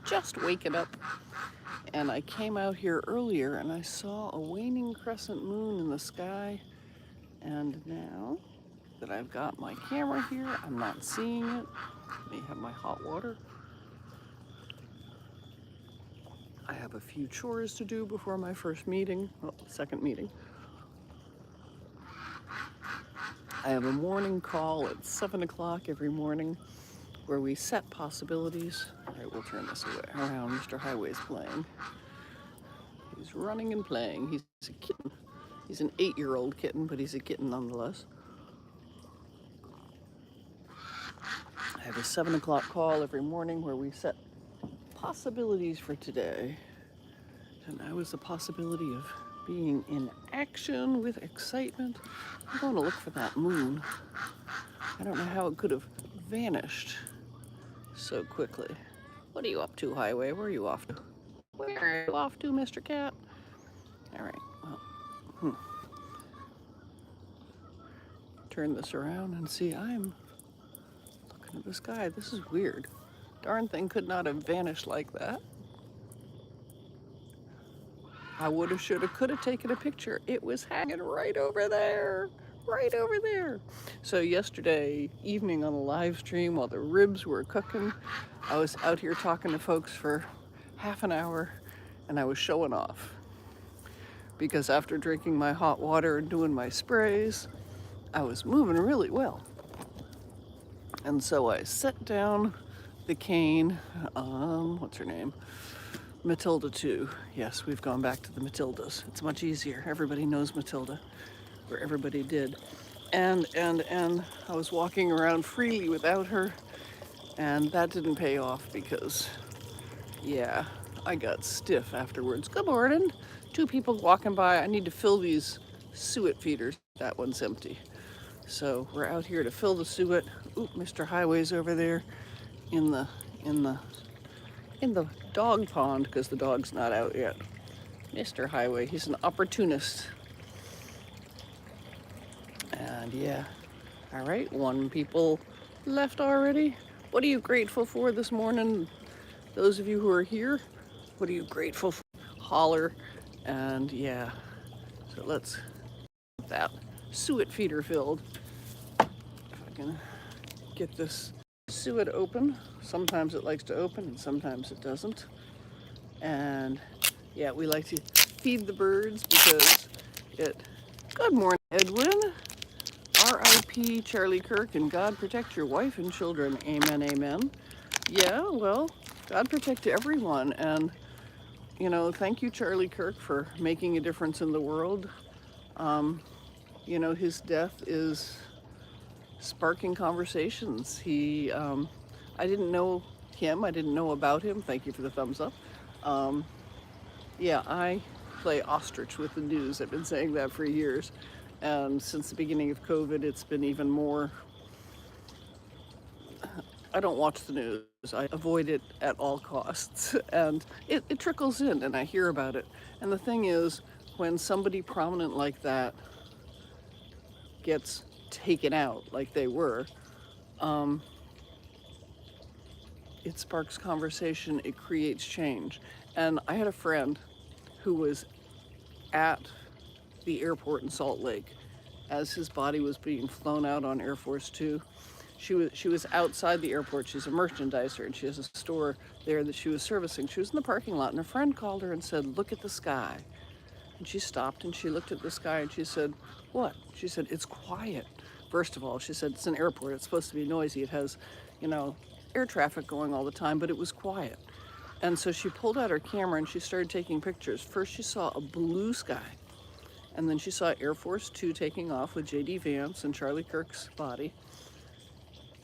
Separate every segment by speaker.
Speaker 1: just waking up. And I came out here earlier and I saw a waning crescent moon in the sky. And now that I've got my camera here, I'm not seeing it. Let me have my hot water. I have a few chores to do before my first meeting, well, second meeting. I have a morning call at 7 o'clock every morning where we set possibilities. All right, we'll turn this away. Around, Mr. Highway's playing. He's running and playing. He's a kitten. He's an 8-year-old kitten, but he's a kitten nonetheless. I have a 7 o'clock call every morning where we set possibilities for today. And I was the possibility of being in action with excitement. I'm going to look for that moon. I don't know how it could have vanished so quickly. What are you up to, Highway? Where are you off to? Where are you off to, Mr. Cat? All right, well, turn this around and see. I'm looking at the sky. This is weird. Darn thing could not have vanished like that. I woulda, shoulda, coulda taken a picture. It was hanging right over there. Right over there. So yesterday evening on a live stream while the ribs were cooking, I was out here talking to folks for half an hour and I was showing off. Because after drinking my hot water and doing my sprays, I was moving really well. And so I set down the cane, what's her name? Matilda 2. Yes, we've gone back to the Matildas. It's much easier. Everybody knows Matilda, or everybody did. And I was walking around freely without her, and that didn't pay off because, yeah, I got stiff afterwards. Good morning. 2 people walking by. I need to fill these suet feeders. That one's empty. So we're out here to fill the suet. Ooh, Mr. Highway's over there in the dog pond because the dog's not out yet. Mr. Highway, he's an opportunist. And yeah, all right, 1 people left already. What are you grateful for this morning? Those of you who are here, what are you grateful for? Holler. And yeah, so let's get that suet feeder filled. If I can get this suet open. Sometimes it likes to open and sometimes it doesn't. And yeah, we like to feed the birds because good morning, Edwin. R.I.P. Charlie Kirk, and God protect your wife and children. Amen, amen. Yeah, well, God protect everyone. And, you know, thank you, Charlie Kirk, for making a difference in the world. You know, his death is sparking conversations. I didn't know him. I didn't know about him. Thank you for the thumbs up. Yeah, I play ostrich with the news. I've been saying that for years. And since the beginning of COVID, it's been even more. I don't watch the news. I avoid it at all costs. And it trickles in and I hear about it. And the thing is, when somebody prominent like that gets taken out like they were, it sparks conversation, it creates change. And I had a friend who was at the airport in Salt Lake as his body was being flown out on Air Force 2. She was outside the airport. She's a merchandiser and she has a store there that she was servicing. She was in the parking lot and a friend called her and said, "Look at the sky." And she stopped and she looked at the sky and she said, "What?" She said, "It's quiet." First of all, she said, it's an airport. It's supposed to be noisy. It has, you know, air traffic going all the time, but it was quiet. And so she pulled out her camera and she started taking pictures. First she saw a blue sky. And then she saw Air Force 2 taking off with J.D. Vance and Charlie Kirk's body.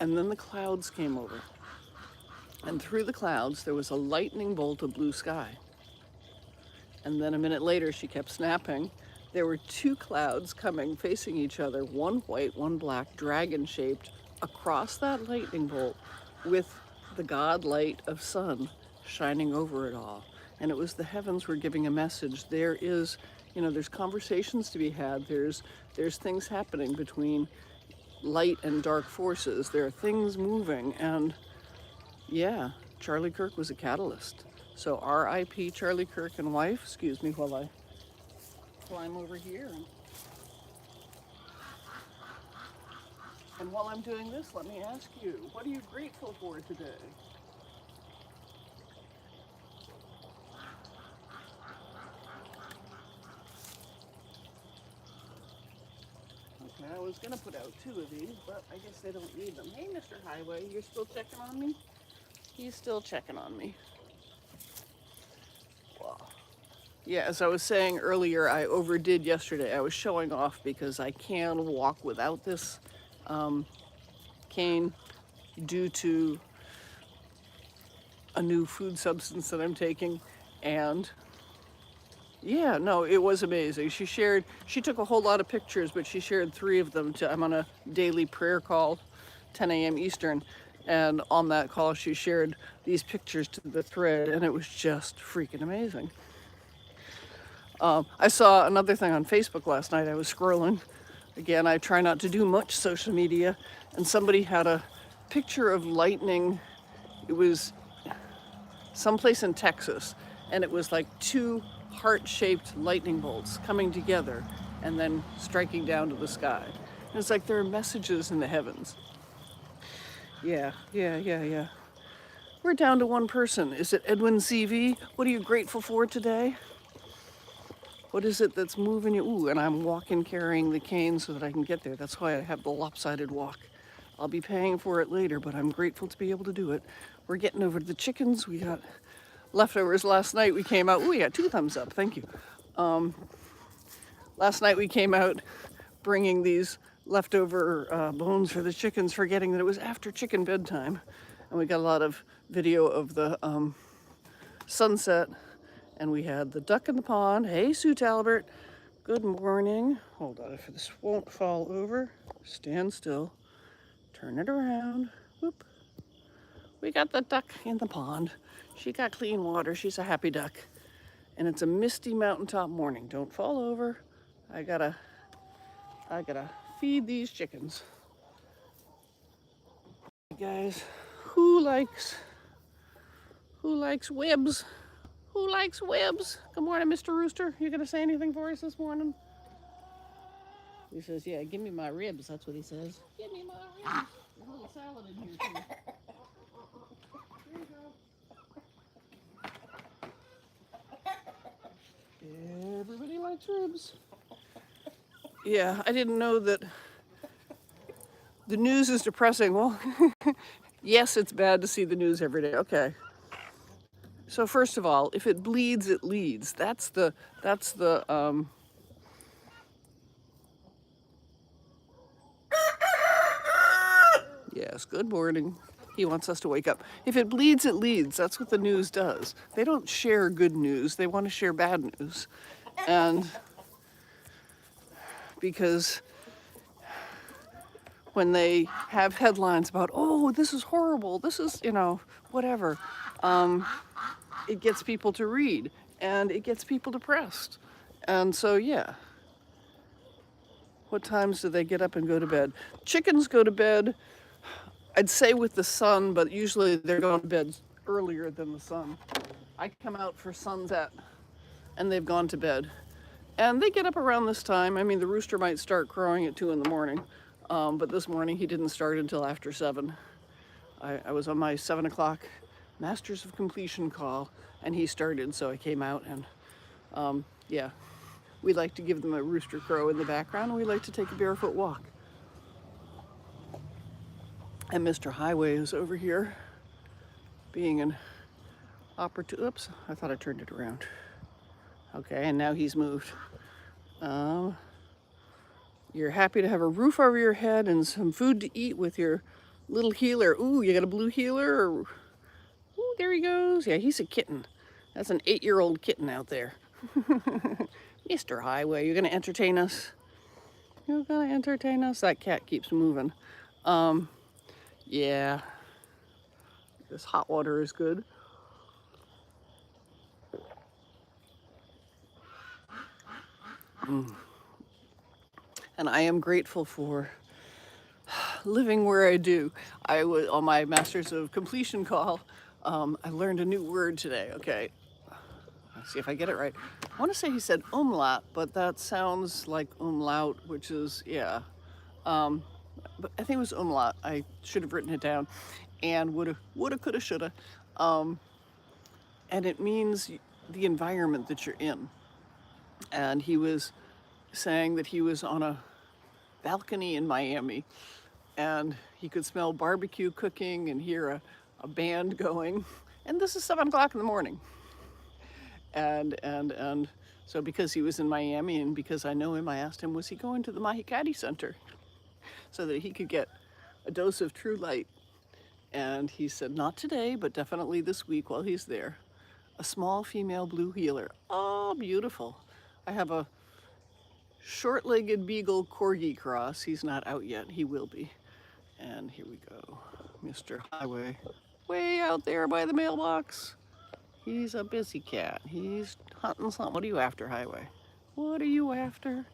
Speaker 1: And then the clouds came over. And through the clouds, there was a lightning bolt of blue sky. And then a minute later, she kept snapping. There were 2 clouds coming, facing each other, one white, one black, dragon-shaped, across that lightning bolt with the God light of sun shining over it all. And it was the heavens were giving a message. There is, you know, there's conversations to be had. There's things happening between light and dark forces. There are things moving, and yeah, Charlie Kirk was a catalyst. So R.I.P. Charlie Kirk and wife. Excuse me while I climb over here. And while I'm doing this, let me ask you, what are you grateful for today? Okay, I was going to put out 2 of these, but I guess they don't need them. Hey, Mr. Highway, you're still checking on me? He's still checking on me. Wow. Yeah, as I was saying earlier, I overdid yesterday. I was showing off because I can walk without this cane due to a new food substance that I'm taking. And yeah, no, it was amazing. She took a whole lot of pictures, but she shared 3 of them. I'm on a daily prayer call, 10 a.m. Eastern. And on that call, she shared these pictures to the thread, and it was just freaking amazing. I saw another thing on Facebook last night. I was scrolling. Again, I try not to do much social media, and somebody had a picture of lightning. It was someplace in Texas, and it was like 2 heart-shaped lightning bolts coming together and then striking down to the sky. And it's like there are messages in the heavens. Yeah. We're down to 1 person. Is it Edwin CV? What are you grateful for today? What is it that's moving you? Ooh, and I'm walking carrying the cane so that I can get there. That's why I have the lopsided walk. I'll be paying for it later, but I'm grateful to be able to do it. We're getting over to the chickens. We got leftovers last night. We came out. Ooh, we got 2 thumbs up. Thank you. Last night we came out bringing these leftover bones for the chickens, forgetting that it was after chicken bedtime. And we got a lot of video of the sunset. And we had the duck in the pond. Hey, Sue Talbert. Good morning. Hold on, if this won't fall over, stand still. Turn it around. Whoop. We got the duck in the pond. She got clean water. She's a happy duck. And it's a misty mountaintop morning. Don't fall over. I gotta feed these chickens. Guys, who likes webs? Who likes webs? Good morning, Mr. Rooster. You gonna say anything for us this morning? He says, yeah, give me my ribs. That's what he says. Give me my ribs. There's a little salad in here, too. There you go. Everybody likes ribs. Yeah, I didn't know that the news is depressing. Well, yes, it's bad to see the news every day. Okay. So first of all, if it bleeds, it leads. That's the yes, good morning. He wants us to wake up. If it bleeds, it leads. That's what the news does. They don't share good news. They want to share bad news. And because when they have headlines about, oh, this is horrible, this is, whatever, it gets people to read and it gets people depressed. And so, yeah. What times do they get up and go to bed? Chickens go to bed, I'd say with the sun, but usually they're going to bed earlier than the sun. I come out for sunset and they've gone to bed. And they get up around this time. I mean, the rooster might start crowing at 2 in the morning, but this morning he didn't start until after 7. I was on my 7 o'clock Masters of Completion call, and he started, so I came out and, yeah. We like to give them a rooster crow in the background, and we like to take a barefoot walk. And Mr. Highway is over here being an opportunity. Oops, I thought I turned it around. Okay, and now he's moved. You're happy to have a roof over your head and some food to eat with your little healer. Ooh, you got a blue healer? Ooh, there he goes. Yeah, he's a kitten. That's an 8-year-old kitten out there. Mr. Highway, you're going to entertain us? You're going to entertain us? That cat keeps moving. Yeah. This hot water is good. And I am grateful for living where I do. I was on my Masters of Completion call. I learned a new word today. Okay, let's see if I get it right. I want to say he said umlaut, but that sounds like umlaut, which is, yeah. Um, but I think it was umlaut. I should have written it down, and woulda, coulda, shoulda. Um, and it means the environment that you're in. And he was saying that he was on a balcony in Miami, and he could smell barbecue cooking and hear a band going. And this is 7 o'clock in the morning. And so because he was in Miami and because I know him, I asked him, was he going to the Mahikadi Center so that he could get a dose of true light? And he said, not today, but definitely this week while he's there. A small female blue heeler. Oh, beautiful. I have a short-legged beagle corgi cross. He's not out yet. He will be. And here we go. Mr. Highway. Way out there by the mailbox. He's a busy cat. He's hunting something. What are you after, Highway? What are you after?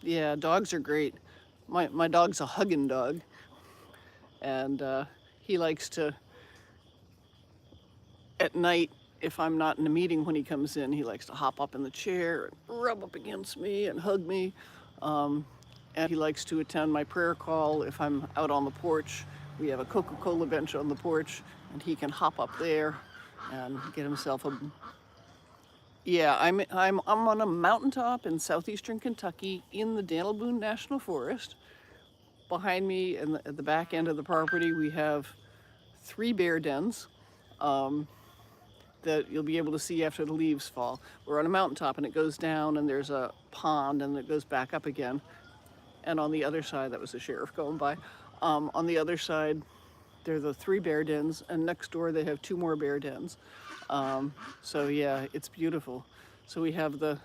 Speaker 1: Yeah, dogs are great. My dog's a hugging dog. And he likes to, at night, if I'm not in a meeting when he comes in, he likes to hop up in the chair and rub up against me and hug me. And he likes to attend my prayer call if I'm out on the porch. We have a Coca-Cola bench on the porch, and he can hop up there and get himself a... Yeah, I'm on a mountaintop in southeastern Kentucky in the Daniel-Boone National Forest. Behind me, and at the back end of the property, we have 3 bear dens that you'll be able to see after the leaves fall. We're on a mountaintop, and it goes down, and there's a pond, and it goes back up again. And on the other side, that was the sheriff going by. On the other side, there are the 3 bear dens, and next door they have 2 more bear dens. So yeah, it's beautiful. So we have the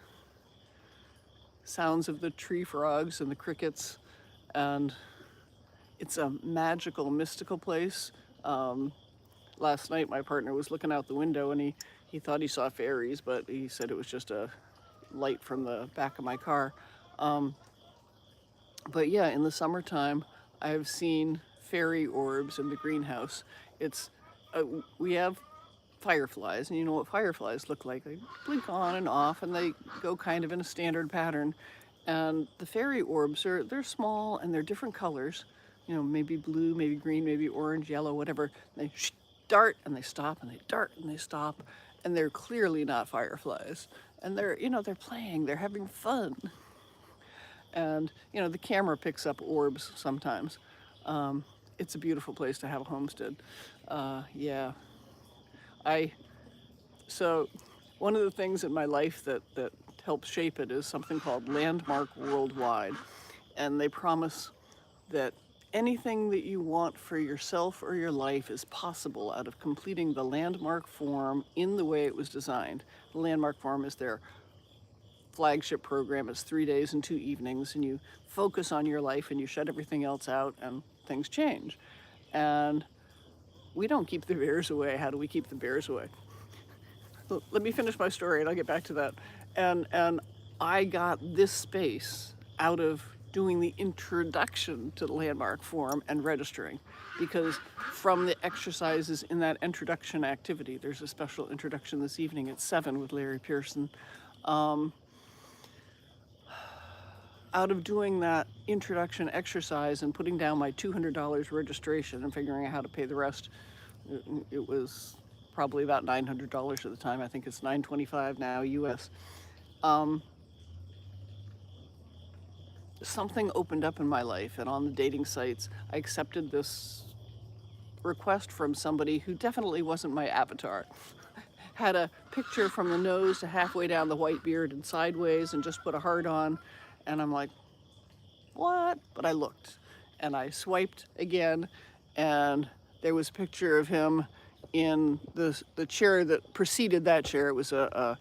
Speaker 1: sounds of the tree frogs and the crickets, and it's a magical, mystical place. Last night my partner was looking out the window and he thought he saw fairies, but he said it was just a light from the back of my car. But yeah, in the summertime, I've seen fairy orbs in the greenhouse. We have fireflies, and you know what fireflies look like. They blink on and off, and they go kind of in a standard pattern. And the fairy orbs they're small and they're different colors. You know, maybe blue, maybe green, maybe orange, yellow, whatever. They dart and they stop, and they dart and they stop, and they're clearly not fireflies. And they're playing, they're having fun. And the camera picks up orbs sometimes. It's a beautiful place to have a homestead. Yeah. So one of the things in my life that helps shape it is something called Landmark Worldwide. And they promise that anything that you want for yourself or your life is possible out of completing the landmark form in the way it was designed. The landmark form is their flagship program. It's 3 days and 2 evenings, and you focus on your life and you shut everything else out, and things change. And we don't keep the bears away. How do we keep the bears away? Let me finish my story and I'll get back to that. And I got this space out of doing the introduction to the landmark form and registering, because from the exercises in that introduction activity, there's a special introduction this evening at 7 with Larry Pearson. Out of doing that introduction exercise and putting down my $200 registration and figuring out how to pay the rest, it was probably about $900 at the time. I think it's $925 now US. Something opened up in my life, and on the dating sites, I accepted this request from somebody who definitely wasn't my avatar. Had a picture from the nose to halfway down the white beard and sideways, and just put a heart on. And I'm like, what? But I looked, and I swiped again, and there was a picture of him in the chair that preceded that chair. It was a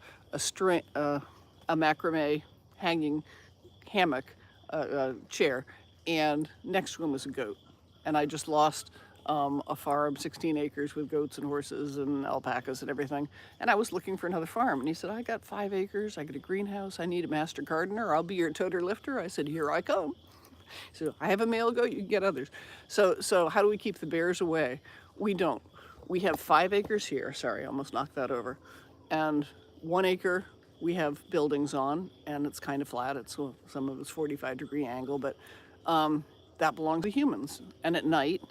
Speaker 1: macrame hanging hammock chair, and next to him was a goat. And I just lost a farm, 16 acres with goats and horses and alpacas and everything. And I was looking for another farm. And he said, I got 5 acres, I got a greenhouse, I need a master gardener, I'll be your toter lifter. I said, here I come. He said, I have a male goat, you can get others. So how do we keep the bears away? We don't. we have 5 acres here. Sorry, I almost knocked that over. And 1 acre we have buildings on, and it's kind of flat. It's some of it's 45-degree angle, but that belongs to humans. And at night,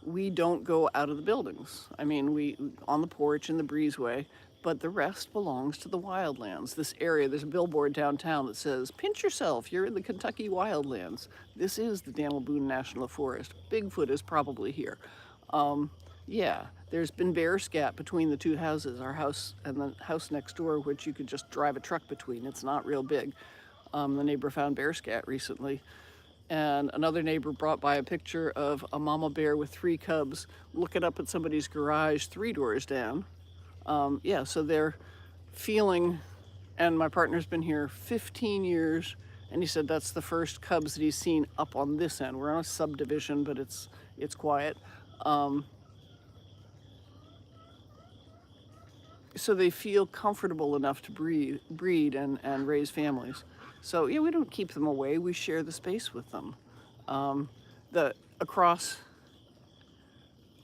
Speaker 1: we don't go out of the buildings. I mean, we on the porch in the breezeway, but the rest belongs to the wildlands. This area, there's a billboard downtown that says, "Pinch yourself, you're in the Kentucky wildlands." This is the Daniel Boone National Forest. Bigfoot is probably here. Yeah, there's been bear scat between the 2 houses, our house and the house next door, which you could just drive a truck between. It's not real big. The neighbor found bear scat recently. And another neighbor brought by a picture of a mama bear with 3 cubs looking up at somebody's garage 3 doors down. Yeah, so they're feeling, and my partner's been here 15 years, and he said that's the first cubs that he's seen up on this end. We're on a subdivision, but it's quiet. So they feel comfortable enough to breed and raise families. So yeah, we don't keep them away. We share the space with them.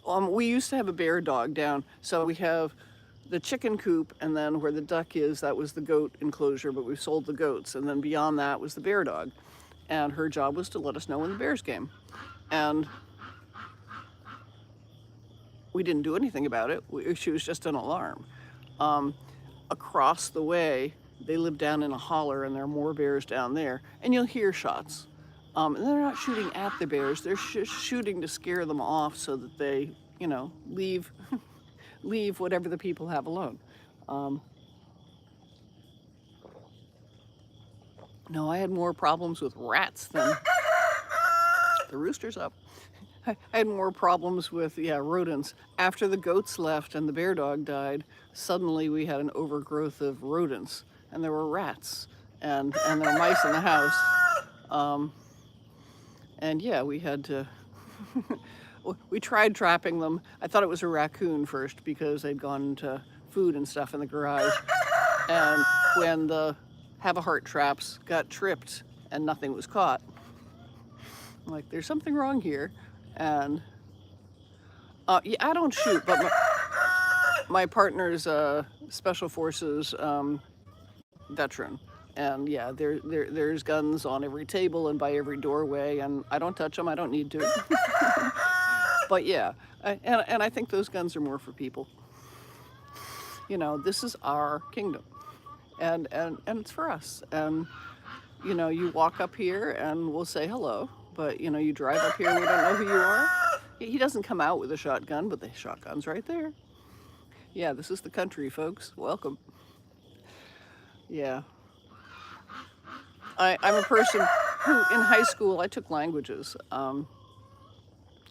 Speaker 1: We used to have a bear dog down. So we have the chicken coop, and then where the duck is, that was the goat enclosure, but we sold the goats. And then beyond that was the bear dog. And her job was to let us know when the bears came. And we didn't do anything about it. She was just an alarm. Across the way, they live down in a holler, and there are more bears down there, and you'll hear shots. And they're not shooting at the bears, they're shooting to scare them off so that they, leave, leave whatever the people have alone. No, I had more problems with rats than the rooster's up. I had more problems with, rodents. After the goats left and the bear dog died, suddenly we had an overgrowth of rodents, and there were rats, and there were mice in the house. And yeah, we had to, we tried trapping them. I thought it was a raccoon first because they'd gone into food and stuff in the garage. And when the have-a-heart traps got tripped and nothing was caught, I'm like, there's something wrong here. And yeah, I don't shoot, but my partner's a Special Forces veteran, and yeah, there's guns on every table and by every doorway, and I don't touch them. I don't need to. But yeah, and I think those guns are more for people. This is our kingdom, and it's for us. And you walk up here and we'll say hello. But you drive up here and we don't know who you are. He doesn't come out with a shotgun, but the shotgun's right there. Yeah, this is the country, folks. Welcome. Yeah. I'm a person who, in high school, I took languages. I'm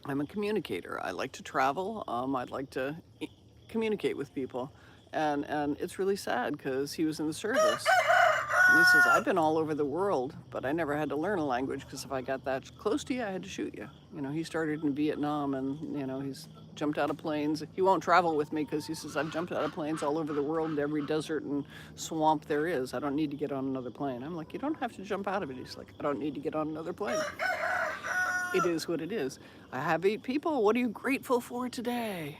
Speaker 1: a communicator. I like to travel. I'd like to communicate with people. And it's really sad because he was in the service. And he says, I've been all over the world, but I never had to learn a language because if I got that close to you, I had to shoot you. He started in Vietnam, and, he's jumped out of planes. He won't travel with me because he says, I've jumped out of planes all over the world, every desert and swamp there is. I don't need to get on another plane. I'm like, you don't have to jump out of it. He's like, I don't need to get on another plane. It is what it is. I have 8 people. What are you grateful for today?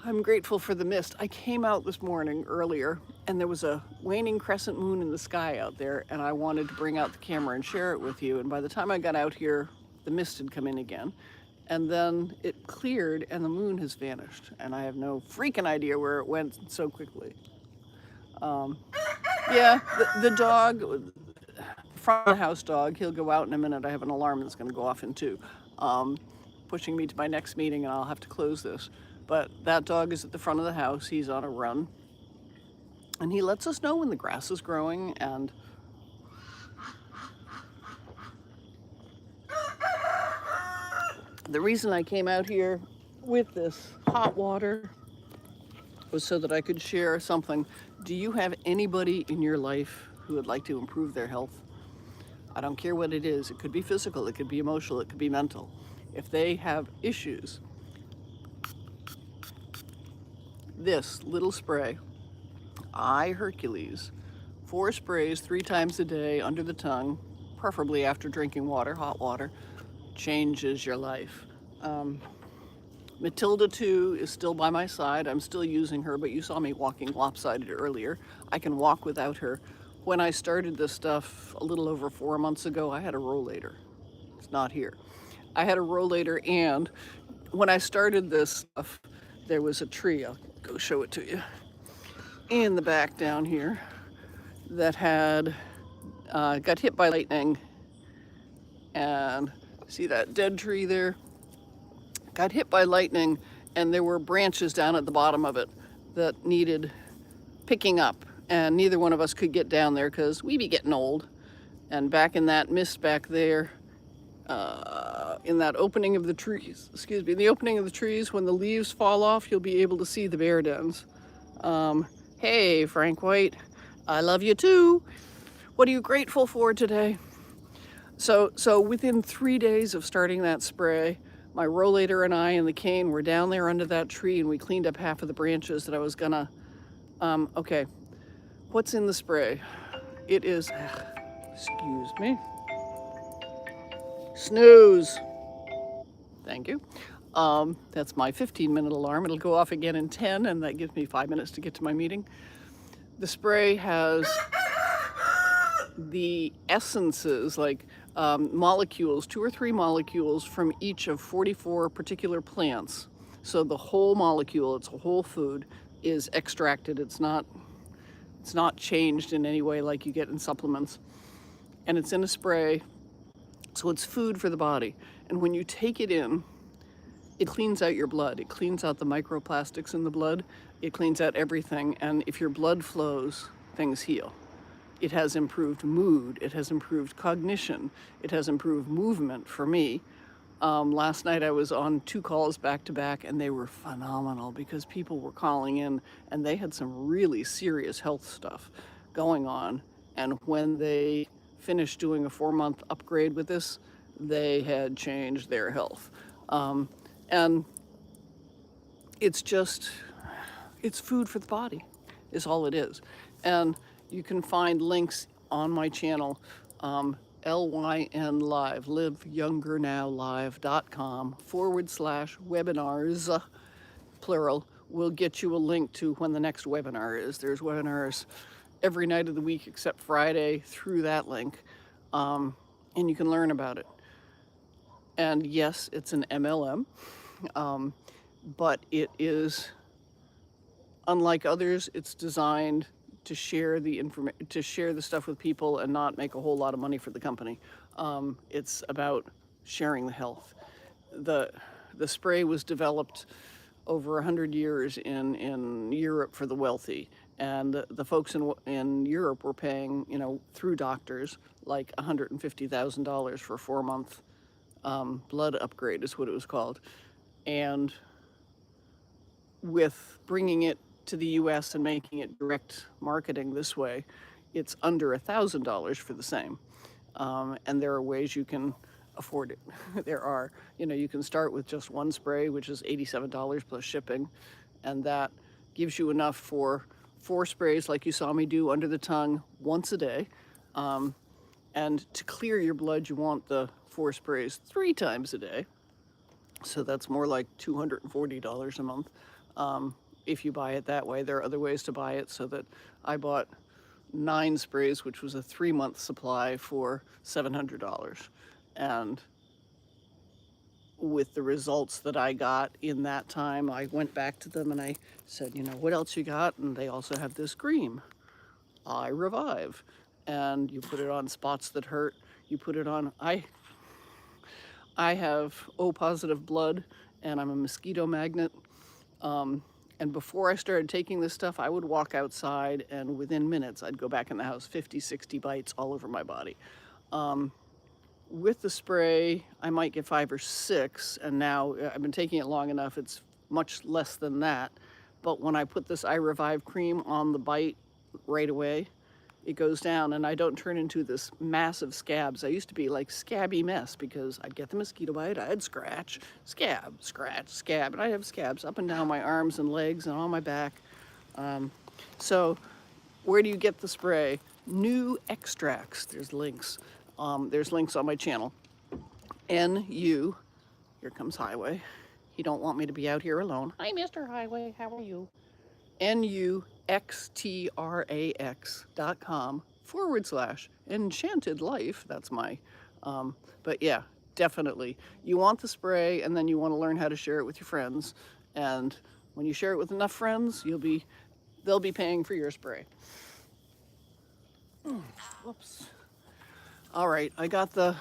Speaker 1: I'm grateful for the mist. I came out this morning earlier, and there was a waning crescent moon in the sky out there, and I wanted to bring out the camera and share it with you. And by the time I got out here, the mist had come in again, and then it cleared, and the moon has vanished, and I have no freaking idea where it went so quickly. Yeah, the dog, front of the house dog, he'll go out in a minute. I have an alarm that's going to go off in 2, pushing me to my next meeting, and I'll have to close this. But that dog is at the front of the house. He's on a run. And he lets us know when the grass is growing. And the reason I came out here with this hot water was so that I could share something. Do you have anybody in your life who would like to improve their health? I don't care what it is. It could be physical, it could be emotional, it could be mental. If they have issues, this little spray, Hercules, 4 sprays 3 times a day under the tongue, preferably after drinking water, hot water, changes your life. Matilda 2 is still by my side. I'm still using her, but you saw me walking lopsided earlier. I can walk without her. When I started this stuff a little over 4 months ago, I had a rollator. It's not here. I had a rollator, and when I started this stuff, there was a tree. I'll go show it to you in the back down here that had got hit by lightning. And see that dead tree there? Got hit by lightning, and there were branches down at the bottom of it that needed picking up. And neither one of us could get down there because we be getting old. And back in that mist back there, in that opening of the trees, in the opening of the trees, when the leaves fall off, you'll be able to see the bear dens. Hey, Frank White, I love you too. What are you grateful for today? So within 3 days of starting that spray, my rollator and I and the cane were down there under that tree, and we cleaned up half of the branches that I was gonna, okay, what's in the spray? It is, excuse me, snooze. Thank you. That's my 15-minute alarm. It'll go off again in 10, and that gives me 5 minutes to get to my meeting. The spray has the essences, like molecules, 2 or 3 molecules from each of 44 particular plants. So the whole molecule, it's a whole food, is extracted. It's not changed in any way like you get in supplements. And it's in a spray, so it's food for the body. And when you take it in, it cleans out your blood. It cleans out the microplastics in the blood. It cleans out everything. And if your blood flows, things heal. It has improved mood. It has improved cognition. It has improved movement for me. Last night I was on 2 calls back to back, and they were phenomenal because people were calling in and they had some really serious health stuff going on. And when they finished doing a 4-month upgrade with this, they had changed their health. And it's food for the body is all it is. And you can find links on my channel, LYN Live, liveyoungernowlive.com/webinars, plural, will get you a link to when the next webinar is. There's webinars every night of the week except Friday through that link, and you can learn about it. And yes, it's an MLM, but it is, unlike others, it's designed to share the stuff with people and not make a whole lot of money for the company. It's about sharing the health. The spray was developed over 100 years in Europe for the wealthy, and the folks in Europe were paying, through doctors, like $150,000 for a 4-month blood upgrade is what it was called. And with bringing it to the US and making it direct marketing this way, it's under $1,000 for the same. And there are ways you can afford it. There are, you can start with just 1 spray, which is $87 plus shipping, and that gives you enough for 4 sprays like you saw me do under the tongue once a day. And to clear your blood, you want the 4 sprays 3 times a day. So that's more like $240 a month. If you buy it that way. There are other ways to buy it, so that I bought 9 sprays, which was a 3-month supply for $700. And with the results that I got in that time, I went back to them and I said, what else you got? And they also have this cream, I Revive. And you put it on spots that hurt. You put it on, I have O-positive blood, and I'm a mosquito magnet. And before I started taking this stuff, I would walk outside, and within minutes, I'd go back in the house, 50, 60 bites all over my body. With the spray, I might get 5 or 6, and now I've been taking it long enough, it's much less than that. But when I put this I Revive cream on the bite right away, it goes down, and I don't turn into this massive scabs. I used to be like scabby mess because I'd get the mosquito bite, I'd scratch, scab, and I have scabs up and down my arms and legs and on my back. So where do you get the spray? New extracts, there's links. There's links on my channel. NU, here comes highway, You don't want me to be out here alone. Hi, Mr. Highway, how are you? nuxtrax.com/enchanted life. That's my, but yeah, definitely. You want the spray, and then you want to learn how to share it with your friends. And when you share it with enough friends, they'll be paying for your spray. Whoops. All right, I got the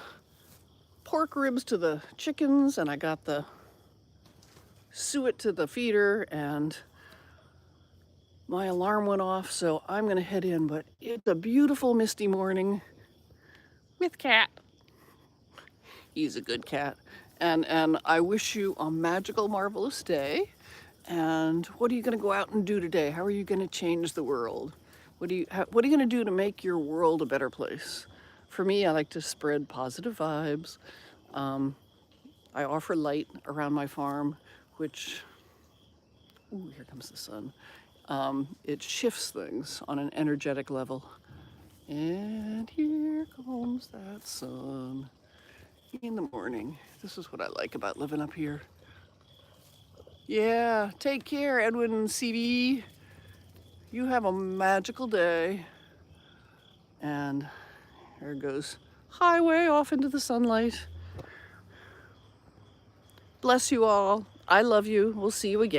Speaker 1: pork ribs to the chickens, and I got the suet to the feeder, and my alarm went off, so I'm gonna head in, but it's a beautiful misty morning with Cat. He's a good cat. And I wish you a magical, marvelous day. And what are you gonna go out and do today? How are you gonna change the world? What are you gonna do to make your world a better place? For me, I like to spread positive vibes. I offer light around my farm, which, ooh, here comes the sun. It shifts things on an energetic level. And here comes that sun in the morning. This is what I like about living up here. Yeah, take care, Edwin and CD. You have a magical day. And there goes Highway off into the sunlight. Bless you all. I love you. We'll see you again.